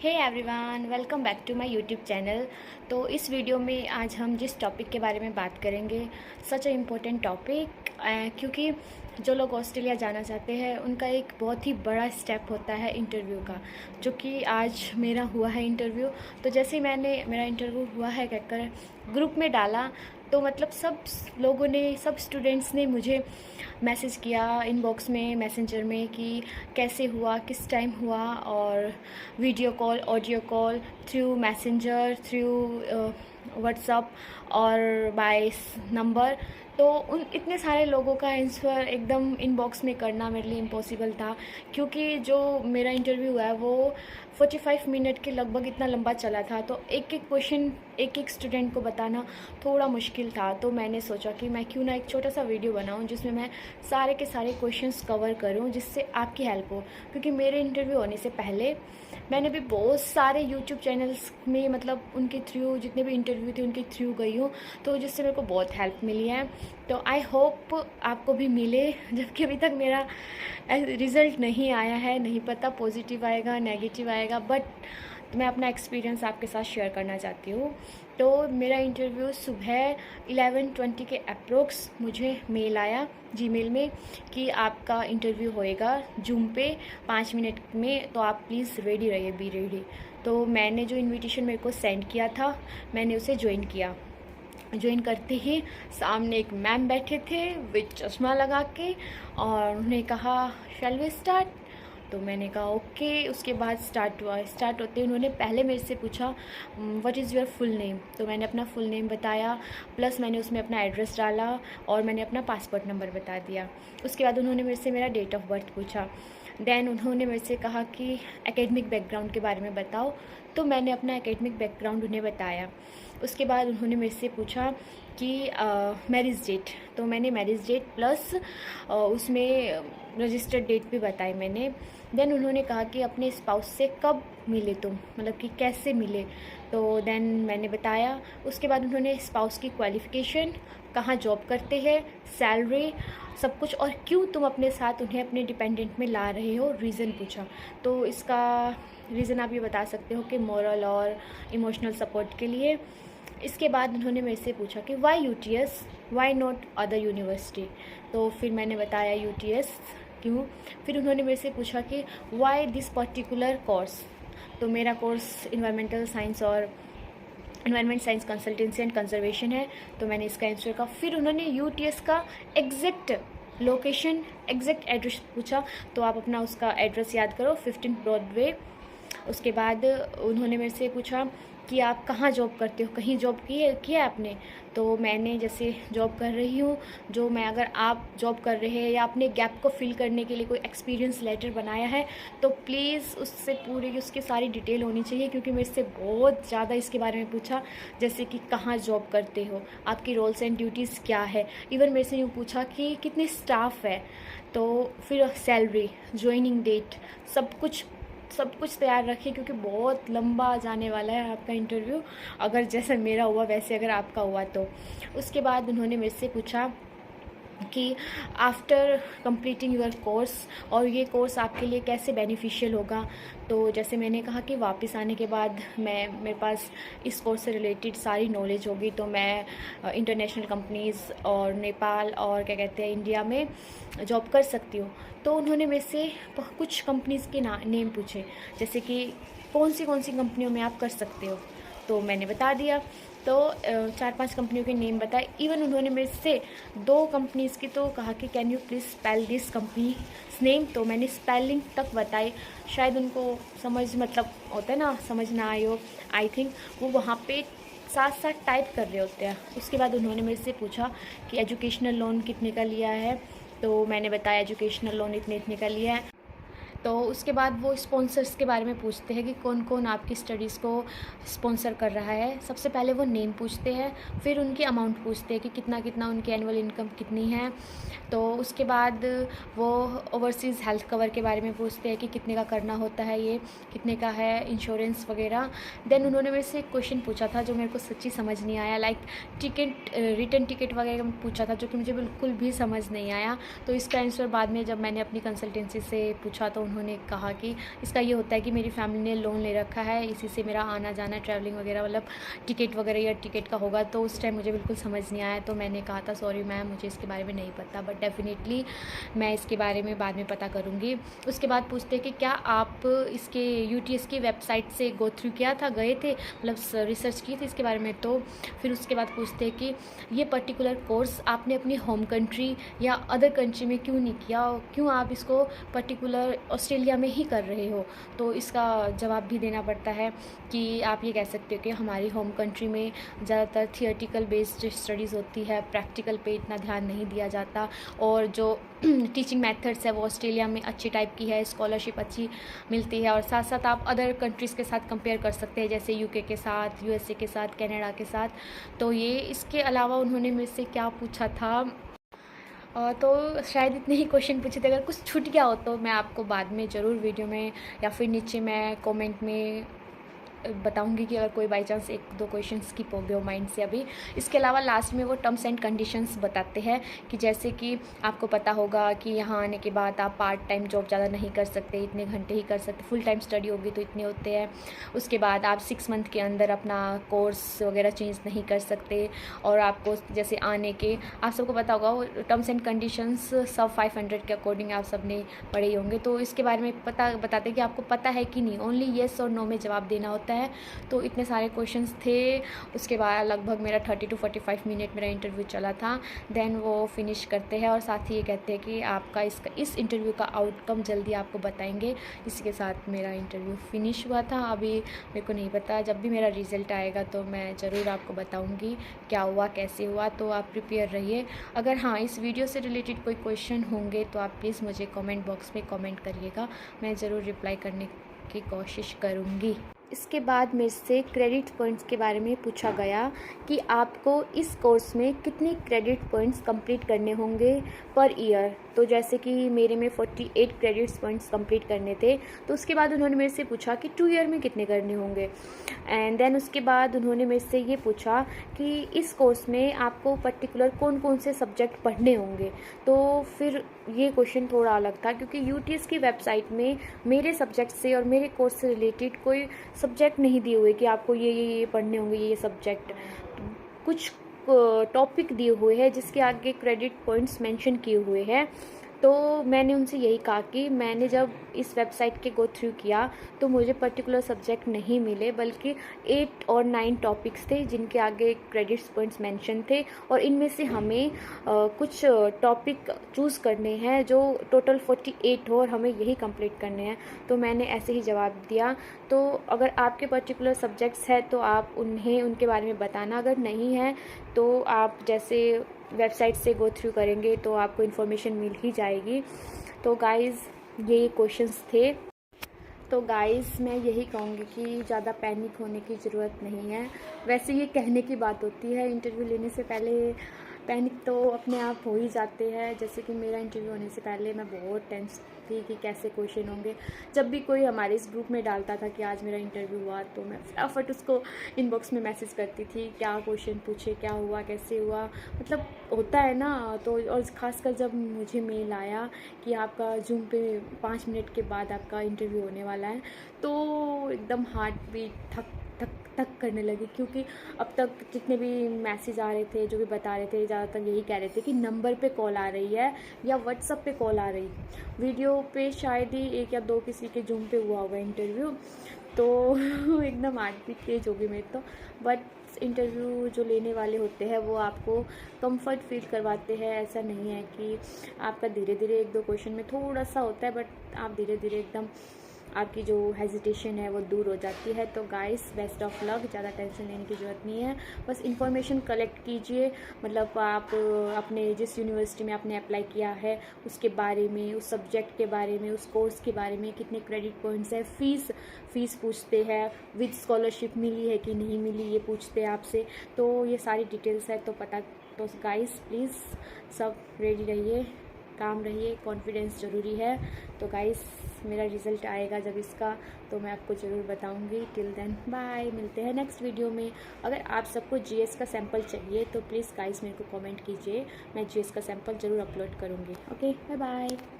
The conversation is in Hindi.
Hey everyone, welcome back to my YouTube channel. तो इस वीडियो में आज हम जिस टॉपिक के बारे में बात करेंगे, सच अ इम्पोर्टेंट टॉपिक, क्योंकि जो लोग ऑस्ट्रेलिया जाना चाहते हैं उनका एक बहुत ही बड़ा स्टेप होता है इंटरव्यू का, जो कि आज मेरा हुआ है इंटरव्यू। तो जैसे ही मेरा इंटरव्यू हुआ है कहकर ग्रुप में डाला, तो मतलब सब लोगों ने, सब स्टूडेंट्स ने मुझे मैसेज किया इनबॉक्स में, मैसेंजर में, कि कैसे हुआ, किस टाइम हुआ, और video call, audio call, through messenger, through WhatsApp और बाय नंबर। तो उन इतने सारे लोगों का आंसर एकदम इनबॉक्स में करना मेरे लिए इम्पॉसिबल था, क्योंकि जो मेरा इंटरव्यू है वो 45 मिनट के लगभग इतना लंबा चला था। तो एक एक क्वेश्चन एक एक स्टूडेंट को बताना थोड़ा मुश्किल था। तो मैंने सोचा कि मैं क्यों ना एक छोटा सा वीडियो बनाऊं जिसमें मैं सारे के सारे क्वेश्चंस कवर करूं, जिससे आपकी हेल्प हो। क्योंकि मेरे इंटरव्यू होने से पहले मैंने भी बहुत सारे यूट्यूब चैनल्स में, मतलब उनके थ्रू जितने भी इंटरव्यू थे उनके थ्रू गई हूँ, तो जिससे मेरे को बहुत हेल्प मिली है। तो आई होप आपको भी मिले, जबकि अभी तक मेरा रिज़ल्ट नहीं आया है। नहीं पता पॉजिटिव आएगा नेगेटिव आएगा, बट मैं अपना एक्सपीरियंस आपके साथ शेयर करना चाहती हूँ। तो मेरा इंटरव्यू सुबह 11:20 के अप्रोक्स मुझे मेल आया जीमेल में कि आपका इंटरव्यू होएगा जूम पे 5 मिनट में, तो आप प्लीज़ रेडी रहिए, बी रेडी। तो मैंने जो इनविटेशन मेरे को सेंड किया था, मैंने उसे ज्वाइन किया। ज्वाइन करते ही सामने एक मैम बैठे थे विद चश्मा लगा के, और उन्होंने कहा शैल वी स्टार्ट। तो मैंने कहा ओके। उसके बाद स्टार्ट हुआ। स्टार्ट होते ही उन्होंने पहले मेरे से पूछा what is your full name. तो मैंने अपना फुल नेम बताया, प्लस मैंने उसमें अपना एड्रेस डाला और मैंने अपना पासपोर्ट नंबर बता दिया। उसके बाद उन्होंने मेरे से मेरा डेट ऑफ बर्थ पूछा। देन उन्होंने मेरे से कहा कि एकेडमिक बैकग्राउंड के बारे में बताओ। तो मैंने अपना एकेडमिक बैकग्राउंड उन्हें बताया। उसके बाद उन्होंने मेरे से पूछा कि मैरिज डेट। तो मैंने मैरिज डेट प्लस उसमें रजिस्टर्ड डेट भी बताई मैंने। देन उन्होंने कहा कि अपने स्पाउस से कब मिले तुम, मतलब कि कैसे मिले। तो देन मैंने बताया। उसके बाद उन्होंने स्पाउस की क्वालिफ़िकेशन, कहाँ जॉब करते हैं, सैलरी, सब कुछ, और क्यों तुम अपने साथ उन्हें अपने डिपेंडेंट में ला रहे हो, रीज़न पूछा। तो इसका रीज़न आप ये बता सकते हो कि मॉरल और इमोशनल सपोर्ट के लिए। इसके बाद उन्होंने मेरे से पूछा कि why UTS, why not other university. तो फिर मैंने बताया यूटीएस क्यों। फिर उन्होंने मेरे से पूछा कि वाई दिस पर्टिकुलर कोर्स। तो मेरा कोर्स इन्वायरमेंटल साइंस और environment science consultancy and conservation है। तो मैंने इसका आंसर कहा। फिर उन्होंने यूटीएस का एग्जैक्ट लोकेशन, एग्जैक्ट एड्रेस पूछा। तो आप अपना उसका एड्रेस याद करो, 15 ब्रॉडवे। उसके बाद उन्होंने मेरे से पूछा कि आप कहाँ जॉब करते हो, कहीं जॉब किया आपने। तो मैंने जैसे जॉब कर रही हूँ, जो मैं, अगर आप जॉब कर रहे हैं या अपने गैप को फिल करने के लिए कोई एक्सपीरियंस लेटर बनाया है, तो प्लीज़ उससे पूरी उसकी सारी डिटेल होनी चाहिए, क्योंकि मेरे से बहुत ज़्यादा इसके बारे में पूछा। जैसे कि कहाँ जॉब करते हो, आपकी रोल्स एंड ड्यूटीज़ क्या है। इवन मेरे से यूँ पूछा कि कितने स्टाफ है। तो फिर सैलरी, ज्वाइनिंग डेट, सब कुछ तैयार रखिए, क्योंकि बहुत लंबा जाने वाला है आपका इंटरव्यू, अगर जैसे मेरा हुआ वैसे अगर आपका हुआ तो। उसके बाद उन्होंने मेरे से पूछा कि आफ्टर कंप्लीटिंग योर कोर्स, और ये कोर्स आपके लिए कैसे बेनिफिशियल होगा। तो जैसे मैंने कहा कि वापस आने के बाद मेरे पास इस कोर्स से रिलेटेड सारी नॉलेज होगी, तो मैं इंटरनेशनल कंपनीज़ और नेपाल और क्या कहते हैं इंडिया में जॉब कर सकती हूँ। तो उन्होंने मेरे से कुछ कंपनीज़ के नेम पूछे, जैसे कि कौन सी कंपनियों में आप कर सकते हो। तो मैंने बता दिया। तो 4-5 कंपनियों के नेम बताए। इवन उन्होंने मेरे से 2 कंपनीज़ की तो कहा कि can you please spell this company name. तो मैंने स्पेलिंग तक बताई। शायद उनको समझ, मतलब होता है ना, समझ ना आई हो। आई थिंक वो वहाँ पे साथ साथ टाइप कर रहे होते हैं। उसके बाद उन्होंने मेरे से पूछा कि एजुकेशनल लोन कितने का लिया है। तो मैंने बताया एजुकेशनल लोन इतने का लिया है। तो उसके बाद वो स्पॉन्सर्स के बारे में पूछते हैं कि कौन कौन आपकी स्टडीज़ को स्पॉन्सर कर रहा है। सबसे पहले वो नेम पूछते हैं, फिर उनकी अमाउंट पूछते हैं कि कितना उनकी एनुअल इनकम कितनी है। तो उसके बाद वो ओवरसीज़ हेल्थ कवर के बारे में पूछते हैं कि कितने का करना होता है, ये कितने का है, इंश्योरेंस वगैरह। देन उन्होंने मेरे से एक क्वेश्चन पूछा था जो मेरे को सच्ची समझ नहीं आया, लाइक टिकट, रिटर्न टिकट वगैरह पूछा था, जो कि मुझे बिल्कुल भी समझ नहीं आया। तो इसका आंसर बाद में जब मैंने अपनी कंसल्टेंसी से पूछा तो उन्होंने कहा कि इसका ये होता है कि मेरी फैमिली ने लोन ले रखा है, इसी से मेरा आना जाना ट्रैवलिंग वगैरह मतलब टिकट वगैरह या टिकट का होगा। तो उस टाइम मुझे बिल्कुल समझ नहीं आया, तो मैंने कहा था सॉरी मैम, मुझे इसके बारे में नहीं पता, बट डेफिनेटली मैं इसके बारे में बाद में पता करूँगी। उसके बाद पूछते कि क्या आप इसके UTS की वेबसाइट से गो थ्रू किया था, गए थे, मतलब रिसर्च की थी इसके बारे में। तो फिर उसके बाद पूछते हैं कि ये पर्टिकुलर कोर्स आपने अपनी होम कंट्री या अदर कंट्री में क्यों नहीं किया, क्यों आप इसको पर्टिकुलर ऑस्ट्रेलिया में ही कर रहे हो। तो इसका जवाब भी देना पड़ता है कि आप ये कह सकते हो कि हमारी होम कंट्री में ज़्यादातर थियोरेटिकल बेस्ड स्टडीज़ होती है, प्रैक्टिकल पे इतना ध्यान नहीं दिया जाता, और जो टीचिंग मेथड्स है वो ऑस्ट्रेलिया में अच्छी टाइप की है, स्कॉलरशिप अच्छी मिलती है, और साथ साथ आप अदर कंट्रीज़ के साथ कंपेयर कर सकते हैं, जैसे UK के साथ, USA के साथ, कनाडा के साथ। तो ये इसके अलावा उन्होंने मेरे से क्या पूछा था, तो शायद इतने ही क्वेश्चन पूछे थे। अगर कुछ छूट गया हो तो मैं आपको बाद में ज़रूर वीडियो में या फिर नीचे मैं कमेंट में बताऊंगी कि अगर कोई बाई चांस 1-2 क्वेश्चन स्किप हो गए हो माइंड से अभी। इसके अलावा लास्ट में वो टर्म्स एंड कंडीशंस बताते हैं कि जैसे कि आपको पता होगा कि यहाँ आने के बाद आप पार्ट टाइम जॉब ज़्यादा नहीं कर सकते, इतने घंटे ही कर सकते, फुल टाइम स्टडी होगी तो इतने होते हैं। उसके बाद आप 6 मंथ के अंदर अपना कोर्स वगैरह चेंज नहीं कर सकते, और आपको जैसे आने के, आप सबको पता होगा वो टर्म्स एंड कंडीशंस सब 500 के अकॉर्डिंग आप सब ने पढ़े ही होंगे। तो इसके बारे में बताते हैं कि आपको पता है कि नहीं, ओनली येस और नो में जवाब देना होता है। तो इतने सारे क्वेश्चंस थे। उसके बाद लगभग मेरा 30 to 45 मिनट मेरा इंटरव्यू चला था। देन वो फिनिश करते हैं और साथ ही ये कहते हैं कि आपका इस इंटरव्यू का आउटकम जल्दी आपको बताएंगे। इसके साथ मेरा इंटरव्यू फिनिश हुआ था। अभी मेरे को नहीं पता, जब भी मेरा रिज़ल्ट आएगा तो मैं ज़रूर आपको बताऊँगी क्या हुआ, कैसे हुआ। तो आप प्रिपेयर रहिए। अगर हाँ इस वीडियो से रिलेटेड कोई क्वेश्चन होंगे तो आप प्लीज़ मुझे कमेंट बॉक्स में कमेंट करिएगा, मैं ज़रूर रिप्लाई करने की कोशिश करूँगी। इसके बाद मेरे से क्रेडिट पॉइंट्स के बारे में पूछा गया कि आपको इस कोर्स में कितने क्रेडिट पॉइंट्स कंप्लीट करने होंगे पर ईयर। तो जैसे कि मेरे में 48 क्रेडिट्स पॉइंट्स कंप्लीट करने थे, तो उसके बाद उन्होंने मेरे से पूछा कि 2 ईयर में कितने करने होंगे। एंड देन उसके बाद उन्होंने मेरे से ये पूछा कि इस कोर्स में आपको पर्टिकुलर कौन कौन से सब्जेक्ट पढ़ने होंगे। तो फिर ये क्वेश्चन थोड़ा अलग था, क्योंकि UTS की वेबसाइट में मेरे सब्जेक्ट से और मेरे कोर्स से रिलेटेड कोई सब्जेक्ट नहीं दिए हुए कि आपको ये पढ़ने होंगे, ये सब्जेक्ट। कुछ टॉपिक दिए हुए हैं जिसके आगे क्रेडिट पॉइंट्स मेंशन किए हुए हैं। तो मैंने उनसे यही कहा कि मैंने जब इस वेबसाइट के गो थ्रू किया तो मुझे पर्टिकुलर सब्जेक्ट नहीं मिले, बल्कि 8 और 9 टॉपिक्स थे जिनके आगे क्रेडिट्स पॉइंट्स मेंशन थे, और इनमें से हमें कुछ टॉपिक चूज़ करने हैं जो टोटल 48 हो और हमें यही कंप्लीट करने हैं। तो मैंने ऐसे ही जवाब दिया। तो अगर आपके पर्टिकुलर सब्जेक्ट्स हैं तो आप उनके बारे में बताना, अगर नहीं है तो आप जैसे वेबसाइट से गो थ्रू करेंगे तो आपको इन्फॉर्मेशन मिल ही जाएगी। तो गाइज़ ये क्वेश्चंस थे। तो गाइज़ मैं यही कहूँगी कि ज़्यादा पैनिक होने की ज़रूरत नहीं है। वैसे ये कहने की बात होती है, इंटरव्यू लेने से पहले पैनिक तो अपने आप हो ही जाते हैं। जैसे कि मेरा इंटरव्यू होने से पहले मैं बहुत टेंस थी कि कैसे क्वेश्चन होंगे। जब भी कोई हमारे इस ग्रुप में डालता था कि आज मेरा इंटरव्यू हुआ, तो मैं फटाफट उसको इनबॉक्स में मैसेज करती थी, क्या क्वेश्चन पूछे, क्या हुआ, कैसे हुआ, मतलब होता है ना। तो और ख़ासकर जब मुझे मेल आया कि आपका जूम पे 5 मिनट के बाद आपका इंटरव्यू होने वाला है, तो एकदम हार्ट बीट ठक करने लगी। क्योंकि अब तक जितने भी मैसेज आ रहे थे, जो भी बता रहे थे, ज़्यादातर यही कह रहे थे कि नंबर पे कॉल आ रही है या व्हाट्सअप पे कॉल आ रही। वीडियो पे शायद ही 1 या 2 किसी के जूम पे हुआ होगा इंटरव्यू। तो एकदम हार्ट बीट तेज होगी मेरी तो। बट इंटरव्यू जो लेने वाले होते हैं वो आपको कंफर्ट फील करवाते हैं। ऐसा नहीं है कि आपका धीरे धीरे 1-2 क्वेश्चन में थोड़ा सा होता है, बट आप धीरे धीरे एकदम आपकी जो हेजिटेशन है वो दूर हो जाती है। तो गाइस बेस्ट ऑफ लक, ज़्यादा टेंशन लेने की ज़रूरत नहीं है। बस इन्फॉर्मेशन कलेक्ट कीजिए, मतलब आप अपने जिस यूनिवर्सिटी में आपने अप्लाई किया है उसके बारे में, उस सब्जेक्ट के बारे में, उस कोर्स के बारे में, कितने क्रेडिट पॉइंट्स है, फ़ीस पूछते हैं, विद स्कॉलरशिप मिली है कि नहीं मिली ये पूछते हैं आपसे। तो ये सारी डिटेल्स है तो पता। तो गाइस प्लीज़ सब रेडी रहिए, काम रहिए, कॉन्फिडेंस ज़रूरी है। तो गाइस मेरा रिज़ल्ट आएगा जब इसका, तो मैं आपको ज़रूर बताऊंगी। टिल देन बाय, मिलते हैं नेक्स्ट वीडियो में। अगर आप सबको GS का सैंपल चाहिए तो प्लीज़ गाइस मेरे को कमेंट कीजिए, मैं GS का सैंपल ज़रूर अपलोड करूँगी। Okay bye bye.